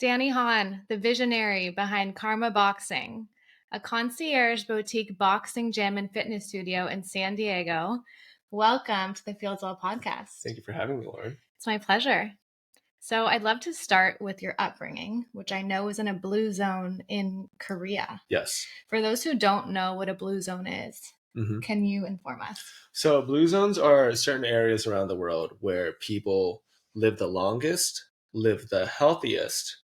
Danny Hahn, the visionary behind Karma Boxing, a concierge boutique boxing gym and fitness studio in San Diego. Welcome to the Fieldswell podcast. Thank you for having me, Lauren. It's my pleasure. So I'd love to start with your upbringing, which I know is in a blue zone in Korea. Yes. For those who don't know what a blue zone is, can you inform us? So blue zones are certain areas around the world where people live the longest, live the healthiest,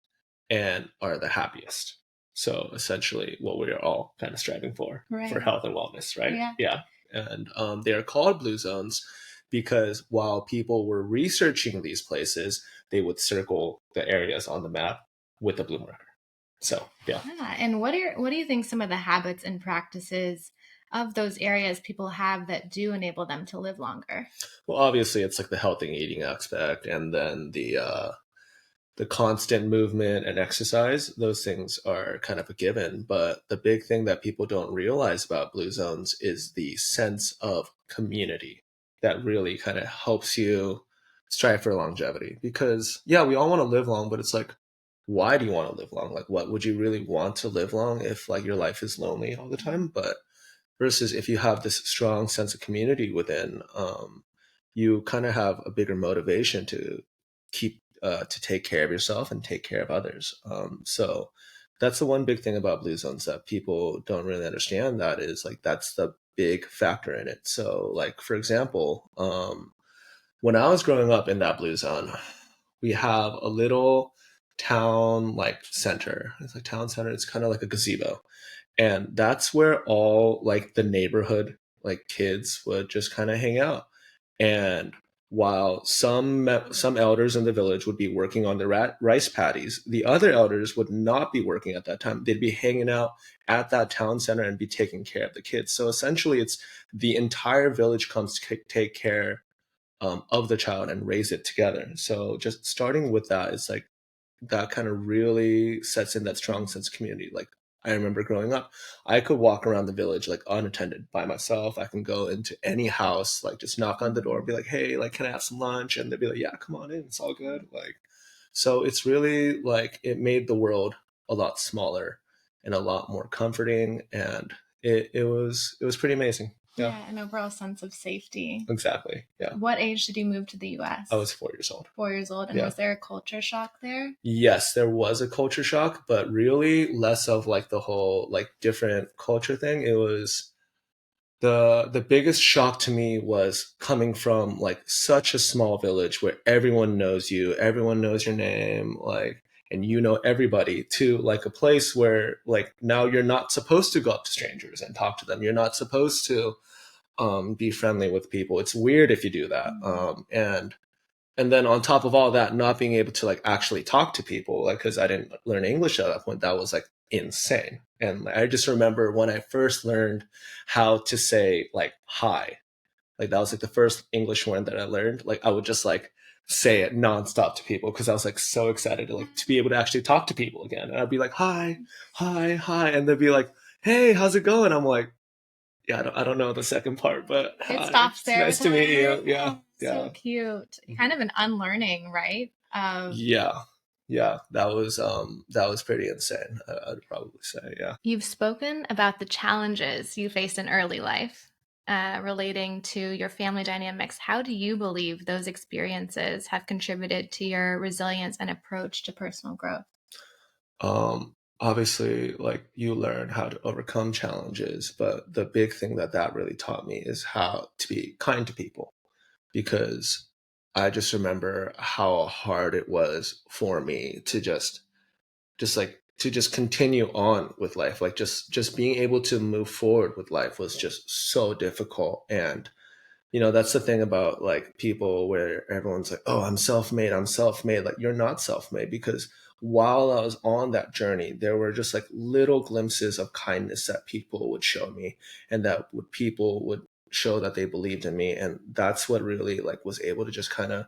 and are the happiest. So essentially what we're all kind of striving for health and wellness, right? Yeah. And they are called blue zones because while people were researching these places, they would circle the areas on the map with a blue marker. So, yeah. And what do you think some of the habits and practices of those areas people have that do enable them to live longer? Well, obviously it's like the healthy eating aspect, and then the constant movement and exercise. Those things are kind of a given, but the big thing that people don't realize about blue zones is the sense of community that really kind of helps you strive for longevity. Because yeah, we all want to live long, but it's like, why do you want to live long? Like, what would you really want to live long if like your life is lonely all the time? But versus if you have this strong sense of community within, you kind of have a bigger motivation to keep to take care of yourself and take care of others. So that's the one big thing about blue zones that people don't really understand. That is like that's the big factor in it. So like for example, when I was growing up in that blue zone, we have a little town like center. It's like town center. It's kind of like a gazebo, and that's where all like the neighborhood like kids would just kind of hang out. And while some elders in the village would be working on the rice paddies, the other elders would not be working at that time. They'd be hanging out at that town center and be taking care of the kids. So essentially it's the entire village comes to take care of the child and raise it together. So just starting with that is like that kind of really sets in that strong sense of community. Like I remember growing up, I could walk around the village like unattended by myself. I can go into any house, like just knock on the door, be like, "Hey, like, can I have some lunch?" And they'd be like, "Yeah, come on in. It's all good." Like, so it's really like it made the world a lot smaller and a lot more comforting, and it was pretty amazing. Yeah, an overall sense of safety. Exactly. Yeah. What age did you move to the US? I was 4 years old. 4 years old. And was there a culture shock there? Yes, there was a culture shock, but really less of like the whole like different culture thing. It was the biggest shock to me was coming from like such a small village where everyone knows you, everyone knows your name, like, and you know everybody, to like a place where like now you're not supposed to go up to strangers and talk to them. You're not supposed to be friendly with people. It's weird if you do that. And then on top of all that, not being able to like actually talk to people, like, cause I didn't learn English at that point, that was like insane. And I just remember when I first learned how to say like hi, like that was like the first English word that I learned. Like I would just like say it nonstop to people because I was like so excited to like to be able to actually talk to people again. And I'd be like, hi, hi, hi. And they'd be like, hey, how's it going? I'm like, yeah, I don't know the second part, but it stops there. Nice to meet you. Yeah. So cute. Kind of an unlearning, right? Yeah, that was pretty insane. I'd probably say, yeah. You've spoken about the challenges you faced in early life relating to your family dynamics. How do you believe those experiences have contributed to your resilience and approach to personal growth? Obviously, like you learn how to overcome challenges, but the big thing that really taught me is how to be kind to people, because I just remember how hard it was for me to just continue on with life. Like just being able to move forward with life was just so difficult. And that's the thing about like people where everyone's like, oh, I'm self-made, I'm self-made. Like you're not self-made, because while I was on that journey, there were just like little glimpses of kindness that people would show me, and that people would show that they believed in me. And that's what really like was able to just kind of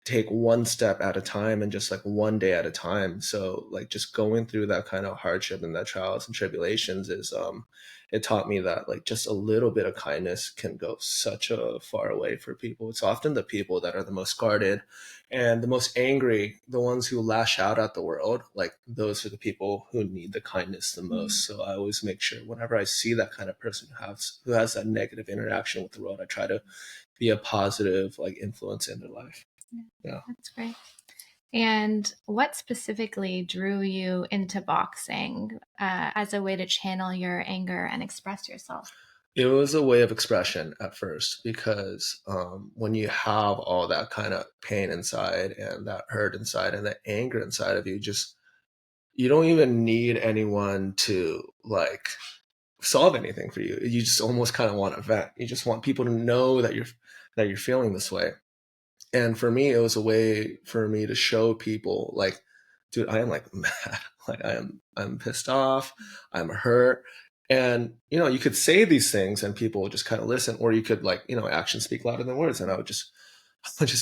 take one step at a time and just like one day at a time. So like just going through that kind of hardship and that trials and tribulations is it taught me that like just a little bit of kindness can go such a far way for people. It's often the people that are the most guarded and the most angry, the ones who lash out at the world, like those are the people who need the kindness the most. So I always make sure whenever I see that kind of person who has that negative interaction with the world, I try to be a positive like influence in their life. Yeah. That's great. And what specifically drew you into boxing as a way to channel your anger and express yourself? It was a way of expression at first because when you have all that kind of pain inside and that hurt inside and that anger inside of you, just you don't even need anyone to like solve anything for you. You just almost kind of want to vent. You just want people to know that you're feeling this way. And for me, it was a way for me to show people like, dude, I am like mad. Like I'm pissed off. I'm hurt. And, you could say these things and people would just kind of listen, or you could like, actions speak louder than words. And I would just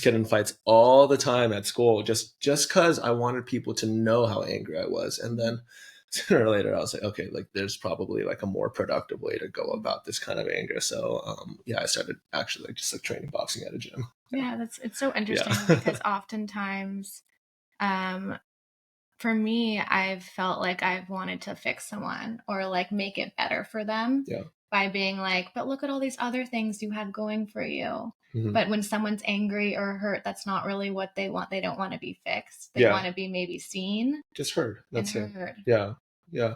get in fights all the time at school, just cause I wanted people to know how angry I was. And then sooner or later I was like, okay, like there's probably like a more productive way to go about this kind of anger. So I started actually like just like training boxing at a gym. Yeah, it's so interesting Yeah. because oftentimes, for me, I've felt like I've wanted to fix someone or like make it better for them Yeah. by being like, but look at all these other things you have going for you. Mhm. But when someone's angry or hurt, that's not really what they want. They don't want to be fixed. They Yeah. want to be maybe seen Just heard. and That's it. heard. Yeah. Yeah.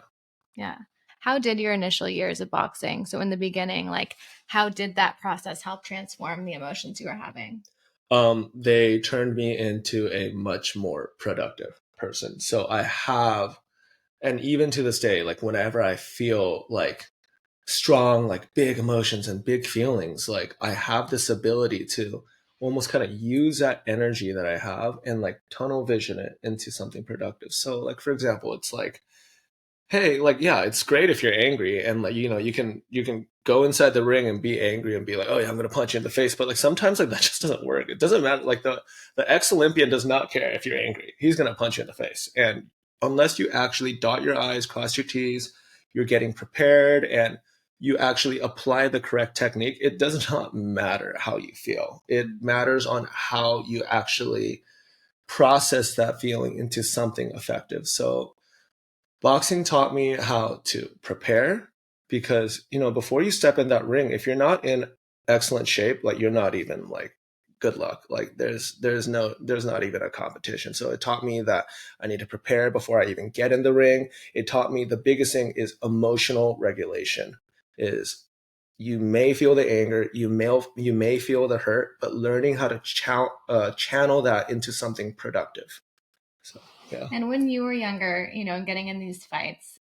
Yeah. How did your initial years of boxing, so in the beginning, like how did that process help transform the emotions you were having? They turned me into a much more productive person. So I have, and even to this day, like whenever I feel like strong, like big emotions and big feelings, like I have this ability to almost kind of use that energy that I have and like tunnel vision it into something productive. So like, for example, it's like, hey, like, yeah, it's great if you're angry and like, you can go inside the ring and be angry and be like, oh yeah, I'm gonna punch you in the face. But like sometimes like that just doesn't work. It doesn't matter. Like the ex-Olympian does not care if you're angry. He's gonna punch you in the face. And unless you actually dot your I's, cross your T's, you're getting prepared and you actually apply the correct technique, it does not matter how you feel. It matters on how you actually process that feeling into something effective. So boxing taught me how to prepare because, before you step in that ring, if you're not in excellent shape, like you're not even like good luck. Like there's not even a competition. So it taught me that I need to prepare before I even get in the ring. It taught me the biggest thing is emotional regulation. Is you may feel the anger, you may feel the hurt, but learning how to channel that into something productive. So yeah. And when you were younger, and getting in these fights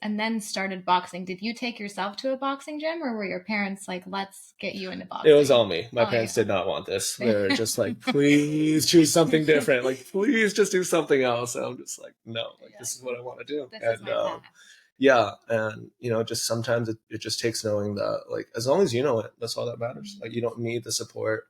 and then started boxing, did you take yourself to a boxing gym or were your parents like, let's get you into It was boxing? all me. My Oh, parents you. did not want this. They were just like, please choose something different. Like, please just do something else. And I'm just like, no, like Yeah, this is what I want to do. this is And my path. yeah, and just sometimes it just takes knowing that, like, as long as you know it, that's all that matters. Like, you don't need the support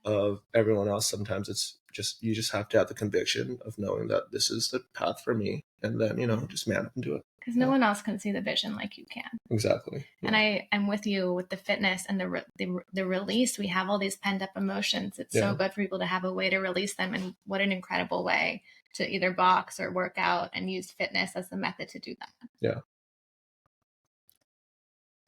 of everyone else. Sometimes it's just you just have to have the conviction of knowing that this is the path for me, and then just man up and do it. Because no one else can see the vision like you can. Exactly. And Yeah. I'm with you with the fitness and the release. We have all these pent up emotions. It's so Yeah. good for people to have a way to release them. And what an incredible way to either box or work out and use fitness as the method to do that. Yeah.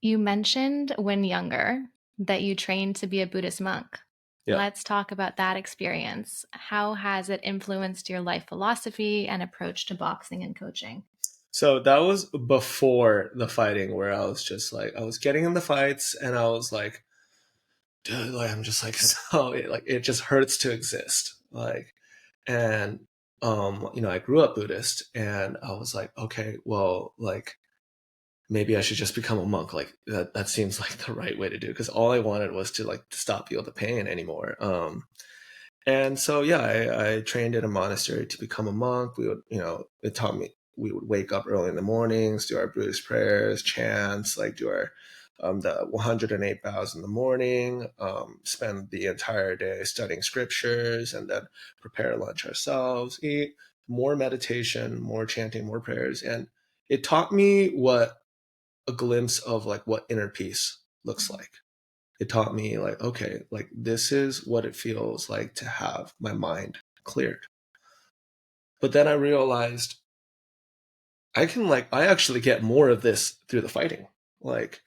You mentioned when younger that you trained to be a Buddhist monk. Yeah. Let's talk about that experience. How has it influenced your life philosophy and approach to boxing and coaching? So that was before the fighting, where I was just like, I was getting in the fights and I was like, dude, like, I'm just like, so like, it just hurts to exist. Like, and, I grew up Buddhist and I was like, okay, well, like, maybe I should just become a monk. Like that seems like the right way to do it. Cause all I wanted was to like, to stop feel the pain anymore. And so, yeah, I trained in a monastery to become a monk. We would, it taught me, we would wake up early in the mornings, do our Buddhist prayers, chants, like do our the 108 vows in the morning, spend the entire day studying scriptures, and then prepare lunch ourselves, eat, more meditation, more chanting, more prayers. And it taught me what a glimpse of like what inner peace looks like. It taught me like, okay, like this is what it feels like to have my mind cleared. But then I realized I actually get more of this through the fighting. Like,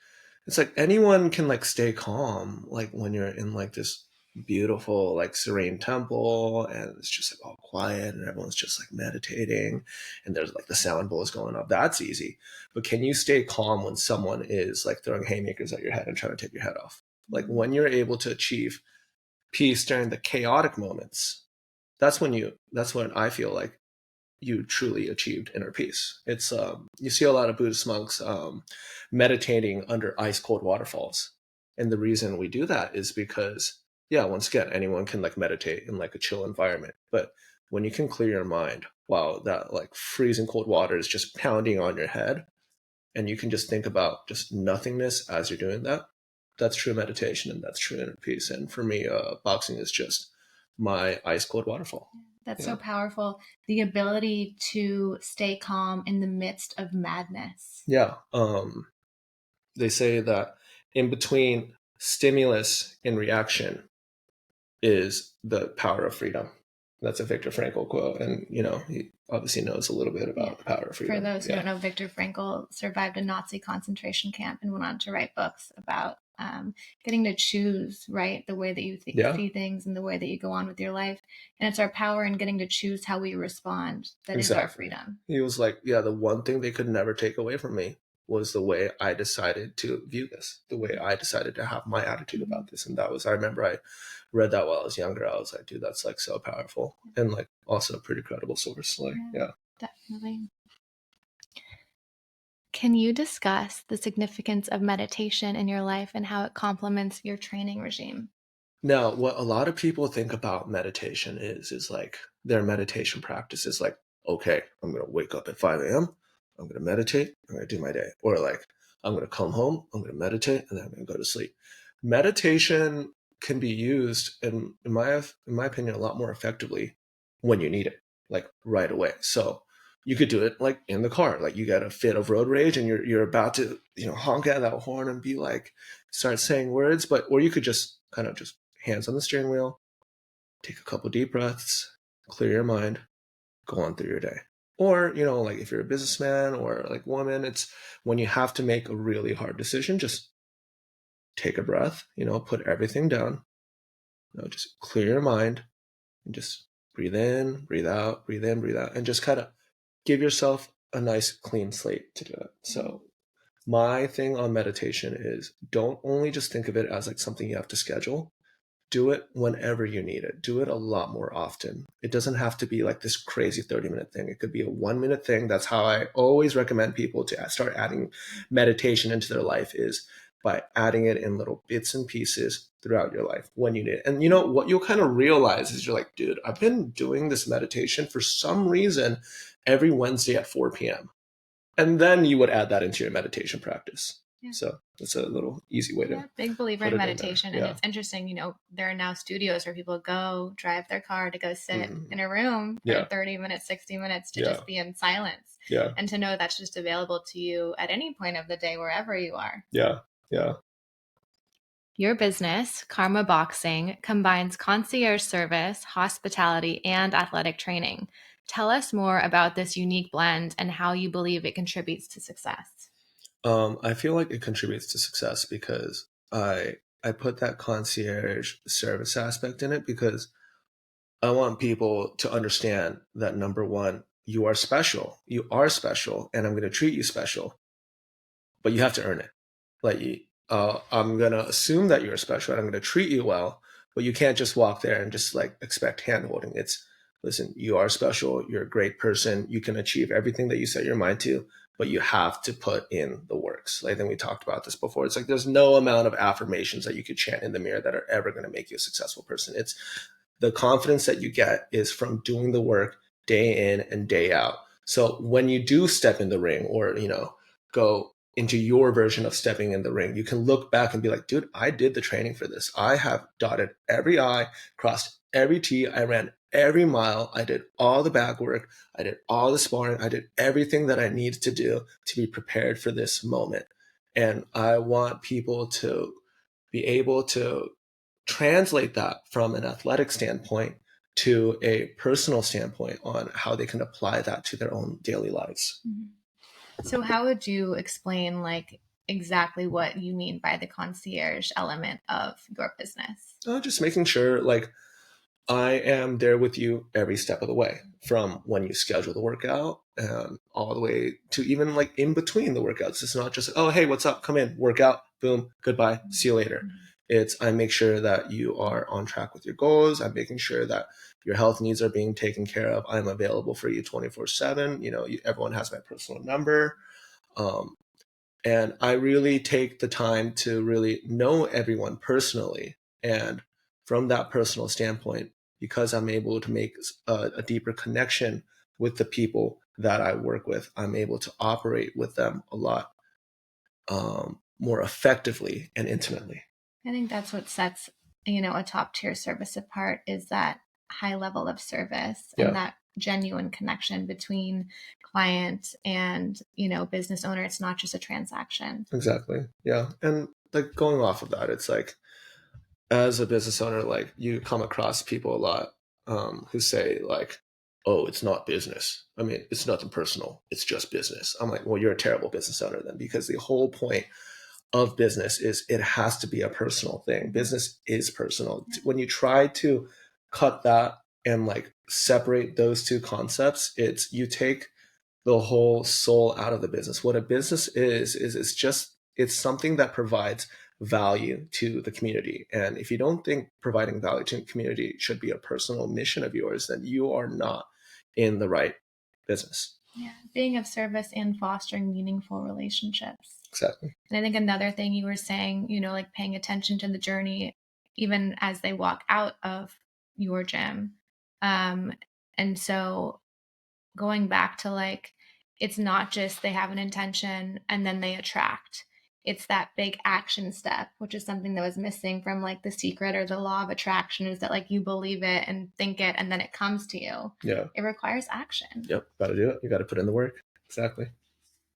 it's like anyone can like stay calm, like when you're in like this beautiful, like serene temple and it's just like all quiet and everyone's just like meditating and there's like the sound bowls going up. That's easy. But can you stay calm when someone is like throwing haymakers at your head and trying to take your head off? Like when you're able to achieve peace during the chaotic moments, that's when I feel like you truly achieved inner peace. It's you see a lot of Buddhist monks meditating under ice cold waterfalls, and the reason we do that is because yeah, once again, anyone can like meditate in like a chill environment, but when you can clear your mind while that like freezing cold water is just pounding on your head, and you can just think about just nothingness as you're doing that, that's true meditation and that's true inner peace. And for me, boxing is just my ice cold waterfall. That's so powerful. The ability to stay calm in the midst of madness. Yeah. They say that in between stimulus and reaction is the power of freedom. That's a Viktor Frankl quote. And, you know, he obviously knows a little bit about the power of freedom. For those who don't know, Viktor Frankl survived a Nazi concentration camp and went on to write books about getting to choose, right, the way that you see things and the way that you go on with your life. And it's our power in getting to choose how we respond that is our freedom. He was like, yeah, the one thing they could never take away from me was the way I decided to view this, the way I decided to have my attitude about this. And that was, I remember I read that while I was younger. I was like, dude, that's like so powerful and like also a pretty credible source. Like, yeah. Definitely. Can you discuss the significance of meditation in your life and how it complements your training regime? Now, what a lot of people think about meditation is like their meditation practice is like, okay, I'm going to wake up at 5 a.m. I'm going to meditate. I'm going to do my day. Or like, I'm going to come home. I'm going to meditate and then I'm going to go to sleep. Meditation can be used in my opinion, a lot more effectively when you need it, like right away. So you could do it like in the car, like you got a fit of road rage and you're about to, you know, honk at that horn and be like, start saying words, or you could just kind of just hands on the steering wheel, take a couple deep breaths, clear your mind, go on through your day. Or, you know, like if you're a businessman or like woman, it's when you have to make a really hard decision, just take a breath, you know, put everything down, you know, just clear your mind and just breathe in, breathe out, breathe in, breathe out, and just kind of give yourself a nice clean slate to do it. So my thing on meditation is don't only just think of it as like something you have to schedule. Do it whenever you need it. Do it a lot more often. It doesn't have to be like this crazy 30-minute thing. It could be a 1-minute thing. That's how I always recommend people to start adding meditation into their life, is by adding it in little bits and pieces throughout your life when you need it. And you know what you'll kind of realize is you're like, dude, I've been doing this meditation for some reason every Wednesday at 4 p.m. And then you would add that into your meditation practice. Yeah. So that's a little easy way to. Big believer in meditation. And it's interesting, you know, there are now studios where people go drive their car to go sit in a room for 30 minutes, 60 minutes to just be in silence. Yeah. And to know that's just available to you at any point of the day, wherever you are. Yeah. Yeah. Your business, Karma Boxing, combines concierge service, hospitality, and athletic training. Tell us more about this unique blend and how you believe it contributes to success. I feel like it contributes to success because I put that concierge service aspect in it because I want people to understand that, number one, you are special. You are special, and I'm going to treat you special, but you have to earn it. Like, I'm going to assume that you're special and I'm going to treat you well, but you can't just walk there and just like expect hand holding. It's, listen, you are special. You're a great person. You can achieve everything that you set your mind to, but you have to put in the works. I think we talked about this before. It's like there's no amount of affirmations that you could chant in the mirror that are ever going to make you a successful person. It's the confidence that you get is from doing the work day in and day out. So when you do step in the ring or, you know, go into your version of stepping in the ring. You can look back and be like, dude, I did the training for this. I have dotted every I, crossed every T. I ran every mile. I did all the back work. I did all the sparring. I did everything that I needed to do to be prepared for this moment. And I want people to be able to translate that from an athletic standpoint to a personal standpoint on how they can apply that to their own daily lives. Mm-hmm. So how would you explain like exactly what you mean by the concierge element of your business? Just making sure like I am there with you every step of the way, from when you schedule the workout all the way to even like in between the workouts. It's not just, oh, hey, what's up? Come in, workout, boom, goodbye, see you later. It's I make sure that you are on track with your goals. I'm making sure that your health needs are being taken care of. I'm available for you 24/7. Everyone has my personal number. Um, and I really take the time to really know everyone personally. And from that personal standpoint, because I'm able to make a deeper connection with the people that I work with, I'm able to operate with them a lot more effectively and intimately. I think that's what sets, a top tier service apart is that high level of service and Yeah, that genuine connection between client and, business owner. It's not just a transaction. exactly. Yeah. And like going off of that, it's like, as a business owner, like you come across people a lot who say like, "Oh, it's not business. I mean, it's nothing personal. It's just business." I'm like, "Well, you're a terrible business owner then, because the whole point of business is it has to be a personal thing. Business is personal. When you try to cut that and like separate those two concepts, it's you take the whole soul out of the business. What a business is it's just it's something that provides value to the community. And if you don't think providing value to the community should be a personal mission of yours, then you are not in the right business. Yeah. Being of service and fostering meaningful relationships. Exactly. And I think another thing you were saying, like paying attention to the journey, even as they walk out of your gym. Um, and so going back to like, it's not just they have an intention and then they attract. It's that big action step, which is something that was missing from like the secret or the law of attraction is that like you believe it and think it and then it comes to you. Yeah. It requires action. Yep. Got to do it. You got to put in the work. Exactly.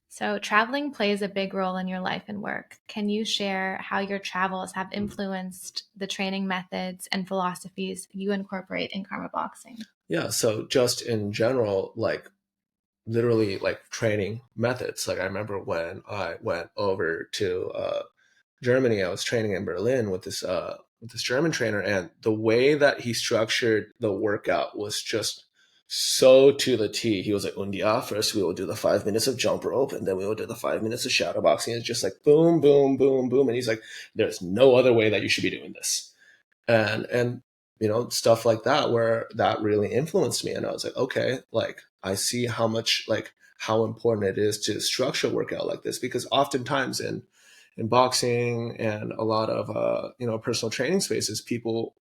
So, traveling plays a big role in your life and work. Can you share how your travels have influenced the training methods and philosophies you incorporate in karma boxing? Yeah. So just in general, like literally like training methods. Like I remember when I went over to Germany, I was training in Berlin with this German trainer, and the way that he structured the workout was just so to the T. He was like, Undia, first we will do the 5 minutes of jump rope, and then we will do the 5 minutes of shadow boxing. It's just like boom, boom, boom, boom. And he's like, there's no other way that you should be doing this. And stuff like that, where that really influenced me. And I was like, okay, like I see how much like how important it is to structure workout like this, because oftentimes in boxing and a lot of personal training spaces, people,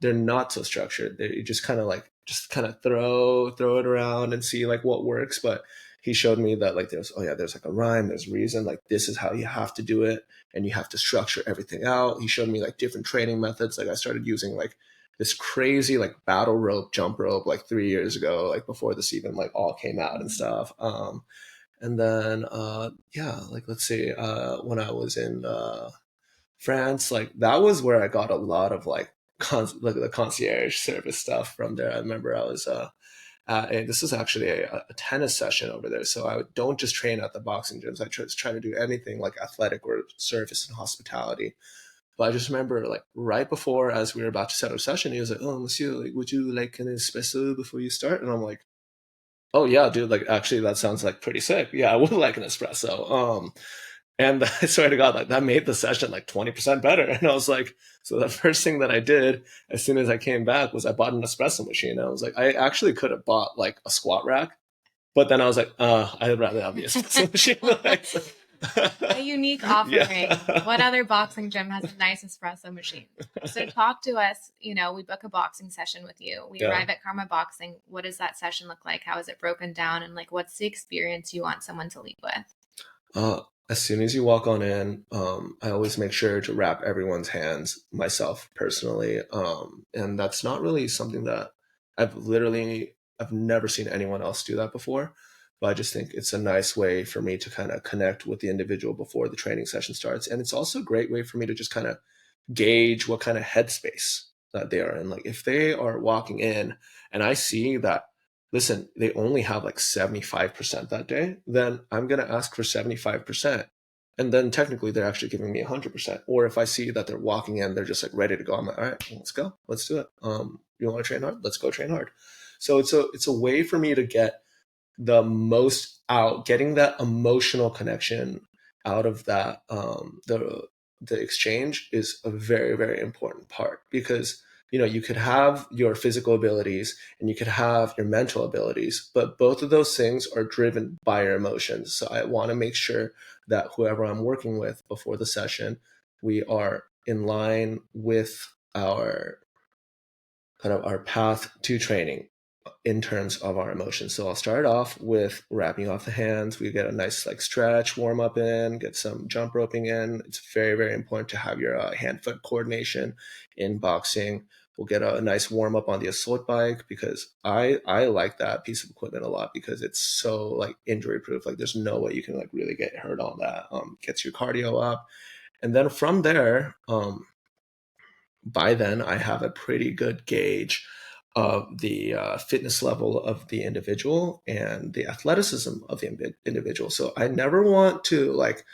they're not so structured. They just kind of like just kind of throw it around and see like what works. But he showed me that like there's like a rhyme, there's reason, like this is how you have to do it, and you have to structure everything out. He showed me like different training methods. Like I started using like this crazy like battle rope, jump rope like 3 years ago, like before this even like all came out and stuff. And then yeah, like let's see, when I was in France, like that was where I got a lot of like like the concierge service stuff from there. I remember I was this is actually a tennis session over there. So I don't just train at the boxing gyms. I try to do anything like athletic or service and hospitality. But I just remember like right before, as we were about to start our session, he was like, "Oh, monsieur, like, would you like an espresso before you start?" And I'm like, "Oh yeah, dude. Like actually, that sounds like pretty sick. Yeah, I would like an espresso." And I swear to God, like that made the session like 20% better. And I was like, so the first thing that I did as soon as I came back was I bought an espresso machine. And I was like, I actually could have bought like a squat rack, but then I was like, I'd rather have the espresso machine. Like, A unique offering. yeah. What other boxing gym has a nice espresso machine? So talk to us, we book a boxing session with you. We Yeah. arrive at Karma Boxing. What does that session look like? How is it broken down? And like, what's the experience you want someone to leave with? as soon as you walk on in, I always make sure to wrap everyone's hands, myself personally. And that's not really something that I've never seen anyone else do that before. But I just think it's a nice way for me to kind of connect with the individual before the training session starts. And it's also a great way for me to just kind of gauge what kind of headspace that they are in. Like if they are walking in and I see that, listen, they only have like 75% that day, then I'm going to ask for 75%. And then technically they're actually giving me 100%. Or if I see that they're walking in, they're just like ready to go. I'm like, all right, let's go. Let's do it. You want to train hard? Let's go train hard. So it's a way for me to get the most out, getting that emotional connection out of that. The exchange is a very, very important part because you could have your physical abilities and you could have your mental abilities, but both of those things are driven by your emotions. So I want to make sure that whoever I'm working with before the session, we are in line with our kind of our path to training in terms of our emotions. So I'll start off with wrapping off the hands. We get a nice like stretch, warm up in, get some jump roping in. It's very, very important to have your hand foot coordination in boxing. We'll get a nice warm up on the assault bike because I like that piece of equipment a lot because it's so like injury proof. Like there's no way you can like really get hurt on that. Gets your cardio up. And then from there, by then I have a pretty good gauge of the fitness level of the individual and the athleticism of the individual. So I never want to like,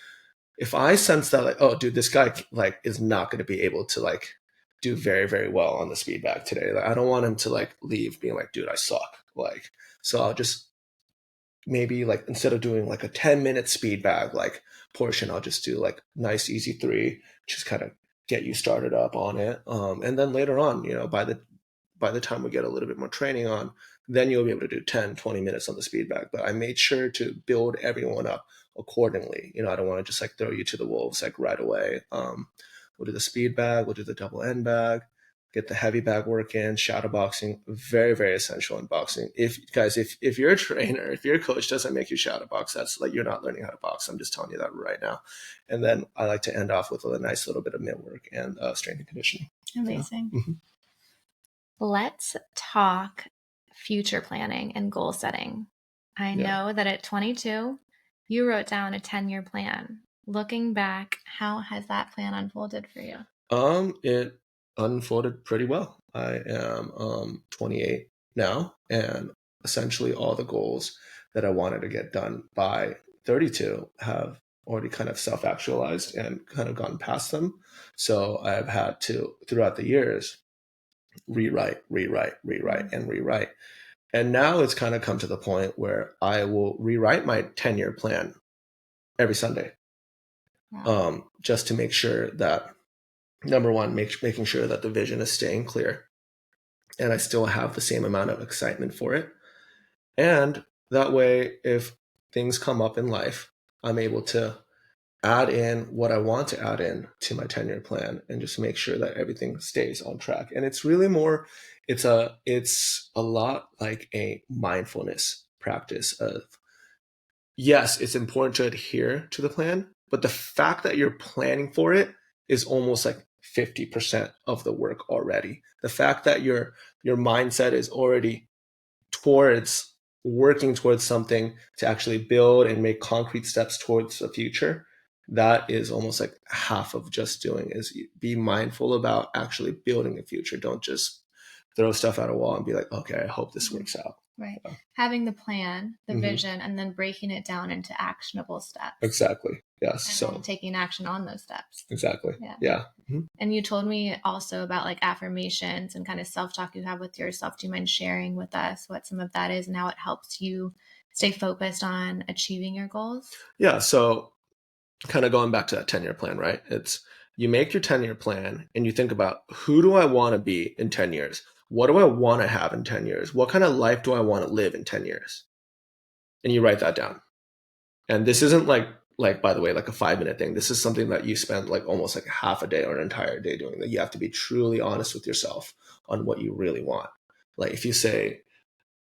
if I sense that like, oh dude, this guy like is not going to be able to like do very, very well on the speed bag today. Like I don't want him to like leave being like, dude, I suck. Like, so I'll just maybe like instead of doing like a 10-minute speed bag like portion, I'll just do like nice easy 3, just kind of get you started up on it. And then later on, by the time we get a little bit more training on, then you'll be able to do 10, 20 minutes on the speed bag. But I made sure to build everyone up accordingly. I don't want to just like throw you to the wolves like right away. We'll do the speed bag, we'll do the double end bag, get the heavy bag work in, shadow boxing, very, very essential in boxing. If you're a trainer, if your coach doesn't make you shadow box, that's like you're not learning how to box. I'm just telling you that right now. And then I like to end off with a nice little bit of mitt work and strength and conditioning. Amazing. Yeah. Mm-hmm. Let's talk future planning and goal setting. I know that at 22, you wrote down a 10-year plan. Looking back, how has that plan unfolded for you? It unfolded pretty well. I am 28 now, and essentially all the goals that I wanted to get done by 32 have already kind of self-actualized and kind of gone past them. So I've had to, throughout the years, rewrite, and rewrite. And now it's kind of come to the point where I will rewrite my 10-year plan every Sunday. Wow. Just to make sure that, number one, making sure that the vision is staying clear and I still have the same amount of excitement for it. And that way, if things come up in life, I'm able to add in what I want to add in to my 10-year plan and just make sure that everything stays on track. And it's really more, it's a lot like a mindfulness practice of, yes, it's important to adhere to the plan, but the fact that you're planning for it is almost like 50% of the work already. The fact that your mindset is already towards working towards something to actually build and make concrete steps towards the future, that is almost like half of just doing is be mindful about actually building a future. Don't just throw stuff at a wall and be like, okay, I hope this works out. Right. Having the plan, the vision, and then breaking it down into actionable steps. Exactly. Yes. And so then taking action on those steps. Exactly. Yeah. Mm-hmm. And you told me also about like affirmations and kind of self-talk you have with yourself. Do you mind sharing with us what some of that is and how it helps you stay focused on achieving your goals? Yeah. So kind of going back to that 10-year plan, right? It's you make your 10-year plan and you think about who do I want to be in 10 years? What do I want to have in 10 years? What kind of life do I want to live in 10 years? And you write that down. And this isn't like by the way, like a 5-minute thing. This is something that you spend like almost like half a day or an entire day doing, that you have to be truly honest with yourself on what you really want. Like if you say,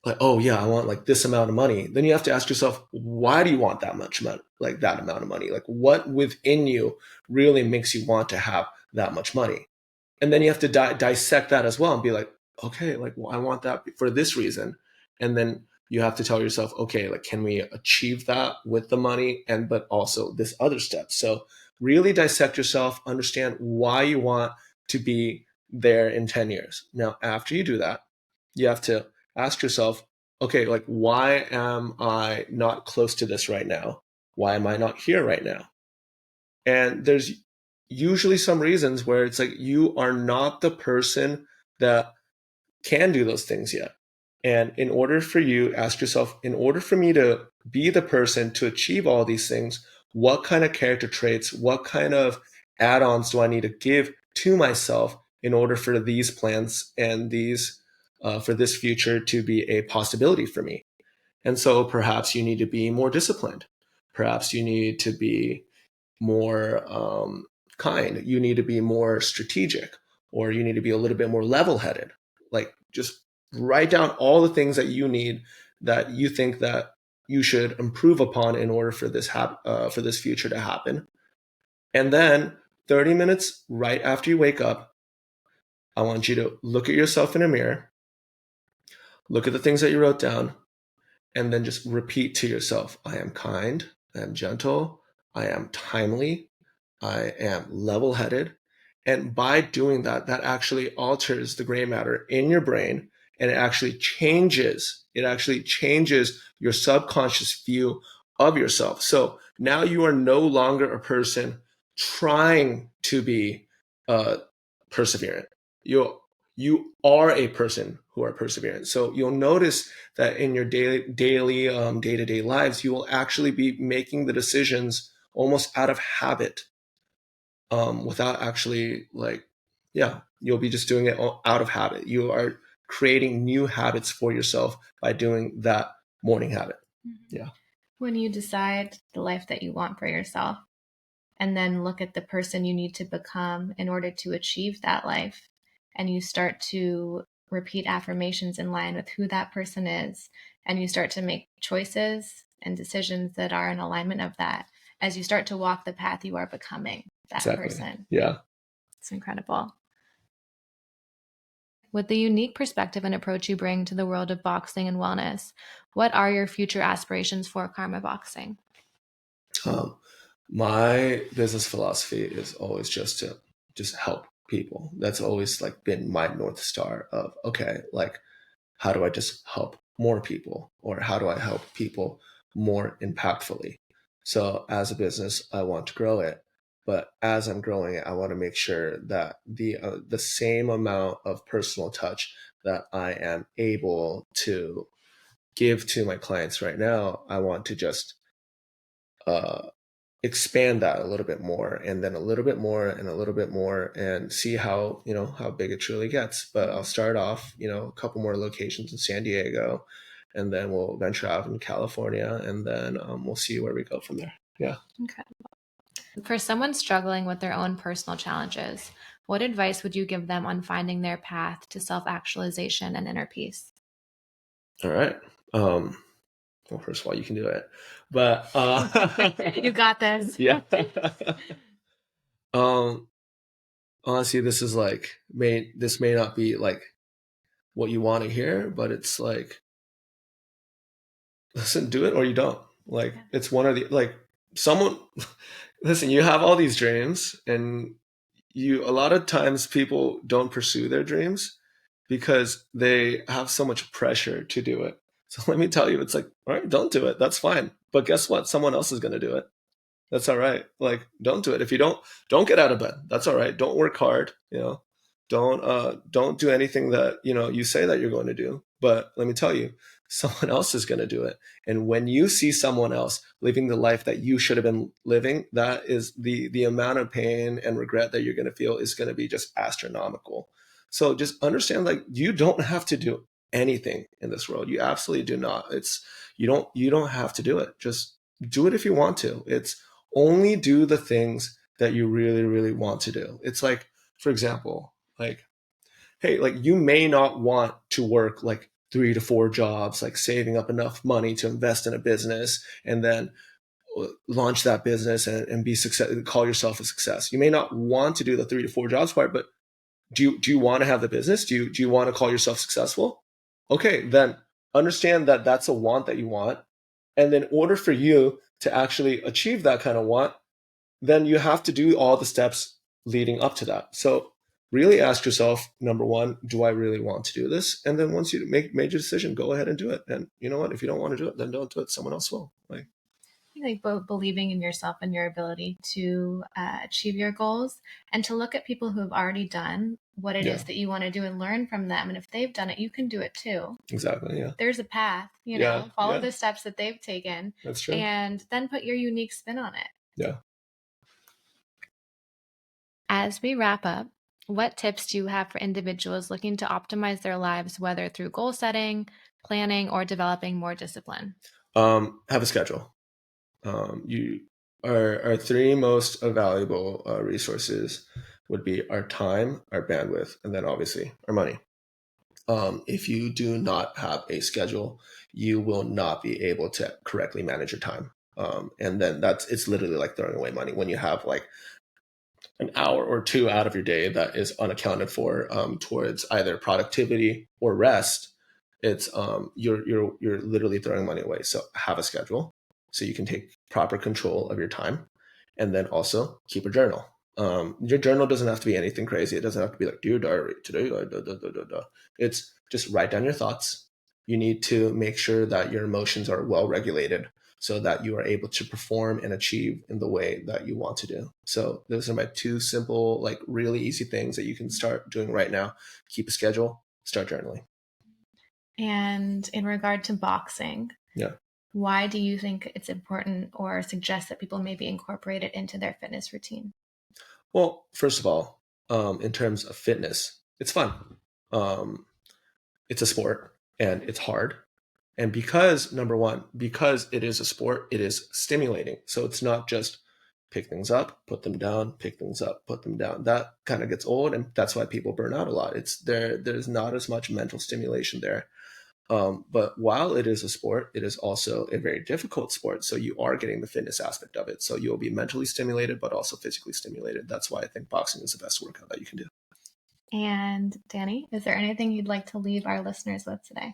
like, oh yeah, I want like this amount of money, then you have to ask yourself, why do you want that much money, like that amount of money? Like what within you really makes you want to have that much money? And then you have to dissect that as well and be like, okay, like, well, I want that for this reason. And then you have to tell yourself, okay, like, can we achieve that with the money? And, but also this other step. So really dissect yourself, understand why you want to be there in 10 years. Now, after you do that, you have to ask yourself, okay, like, why am I not close to this right now? Why am I not here right now? And there's usually some reasons where it's like you are not the person that can do those things yet. And in order for you, ask yourself, in order for me to be the person to achieve all these things, what kind of character traits, what kind of add ons do I need to give to myself in order for these plans and these, for this future to be a possibility for me? And so perhaps you need to be more disciplined. Perhaps you need to be more kind. You need to be more strategic, or you need to be a little bit more level headed. Like just write down all the things that you need, that you think that you should improve upon in order for this for this future to happen. And then 30 minutes right after you wake up, I want you to look at yourself in a mirror, look at the things that you wrote down, and then just repeat to yourself, I am kind, I am gentle, I am timely, I am level headed. And by doing that, that actually alters the gray matter in your brain, and it actually changes your subconscious view of yourself. So now you are no longer a person trying to be perseverant. You are a person who are perseverant. So you'll notice that in your day-to-day lives, you will actually be making the decisions almost out of habit, without actually like, yeah, you'll be just doing it out of habit. You are creating new habits for yourself by doing that morning habit. Yeah. When you decide the life that you want for yourself, and then look at the person you need to become in order to achieve that life, and you start to repeat affirmations in line with who that person is, and you start to make choices and decisions that are in alignment of that, as you start to walk the path, you are becoming that Exactly. person. Yeah. It's incredible. With the unique perspective and approach you bring to the world of boxing and wellness, what are your future aspirations for Karma Boxing? Um, my business philosophy is always just to just help people. That's always like been my North Star of, okay, like, how do I just help more people, or how do I help people more impactfully? So as a business, I want to grow it, but as I'm growing it, I want to make sure that the same amount of personal touch that I am able to give to my clients right now, I want to just uh, expand that a little bit more, and then a little bit more and a little bit more, and see how, how big it truly gets. But I'll start off, a couple more locations in San Diego, and then we'll venture out in California, and then we'll see where we go from there. Yeah. Okay. For someone struggling with their own personal challenges, what advice would you give them on finding their path to self-actualization and inner peace? All right. Well, first of all, you can do it, but You got this. yeah. um Honestly, this may not be like what you want to hear, but it's like, listen, do it or you don't. Like, it's one of the, like, someone, listen, you have all these dreams, and a lot of times people don't pursue their dreams because they have so much pressure to do it. So let me tell you, it's like, all right, don't do it. That's fine. But guess what? Someone else is going to do it. That's all right. Like, don't do it. If you don't get out of bed. That's all right. Don't work hard. Don't do anything that, you say that you're going to do. But let me tell you, someone else is going to do it. And when you see someone else living the life that you should have been living, that is the amount of pain and regret that you're going to feel is going to be just astronomical. So just understand, like, you don't have to do anything in this world. You absolutely do not. You don't have to do it. Just do it if you want to. It's only do the things that you really, really want to do. It's like, for example, like, hey, like, you may not want to work like 3 to 4 jobs, like saving up enough money to invest in a business and then launch that business and be success, call yourself a success. You may not want to do the 3 to 4 jobs part, but do you want to have the business? Do you want to call yourself successful? Okay, then understand that that's a want that you want. And in order for you to actually achieve that kind of want, then you have to do all the steps leading up to that. So really ask yourself, number one, do I really want to do this? And then once you make your decision, go ahead and do it. And you know what? If you don't want to do it, then don't do it. Someone else will. Like believing in yourself and your ability to achieve your goals, and to look at people who have already done what it is that you want to do and learn from them. And if they've done it, you can do it too. Exactly. Yeah. There's a path, follow the steps that they've taken. That's true. And then put your unique spin on it. Yeah. As we wrap up, what tips do you have for individuals looking to optimize their lives, whether through goal setting, planning, or developing more discipline? Have a schedule. Our three most valuable resources would be our time, our bandwidth, and then obviously our money. If you do not have a schedule, you will not be able to correctly manage your time. And then it's literally like throwing away money when you have like an hour or two out of your day that is unaccounted for towards either productivity or rest. It's you're literally throwing money away. So have a schedule so you can take proper control of your time, and then also keep a journal. Your journal doesn't have to be anything crazy. It doesn't have to be like, dear diary, today, It's just write down your thoughts. You need to make sure that your emotions are well regulated so that you are able to perform and achieve in the way that you want to do. So those are my two simple, like really easy things that you can start doing right now. Keep a schedule, start journaling. And in regard to boxing, yeah, why do you think it's important or suggest that people maybe incorporate it into their fitness routine? Well, first of all, in terms of fitness, it's fun. It's a sport and it's hard. And because, number one, because it is a sport, it is stimulating. So it's not just pick things up, put them down, pick things up, put them down. That kind of gets old, and that's why people burn out a lot. There's not as much mental stimulation there. But while it is a sport, it is also a very difficult sport. So you are getting the fitness aspect of it. So you'll be mentally stimulated, but also physically stimulated. That's why I think boxing is the best workout that you can do. And Danny, is there anything you'd like to leave our listeners with today?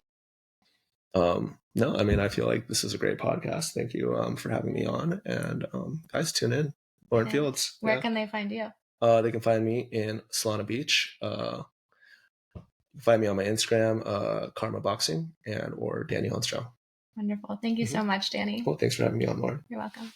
No, I mean, I feel like this is a great podcast. Thank you for having me on. And guys, tune in. Lauren Fields. Where can they find you? They can find me in Solana Beach. Find me on my Instagram, Karma Boxing, or Danny Honstrow. Wonderful. Thank you so much, Danny. Well, thanks for having me on, Lauren. You're welcome.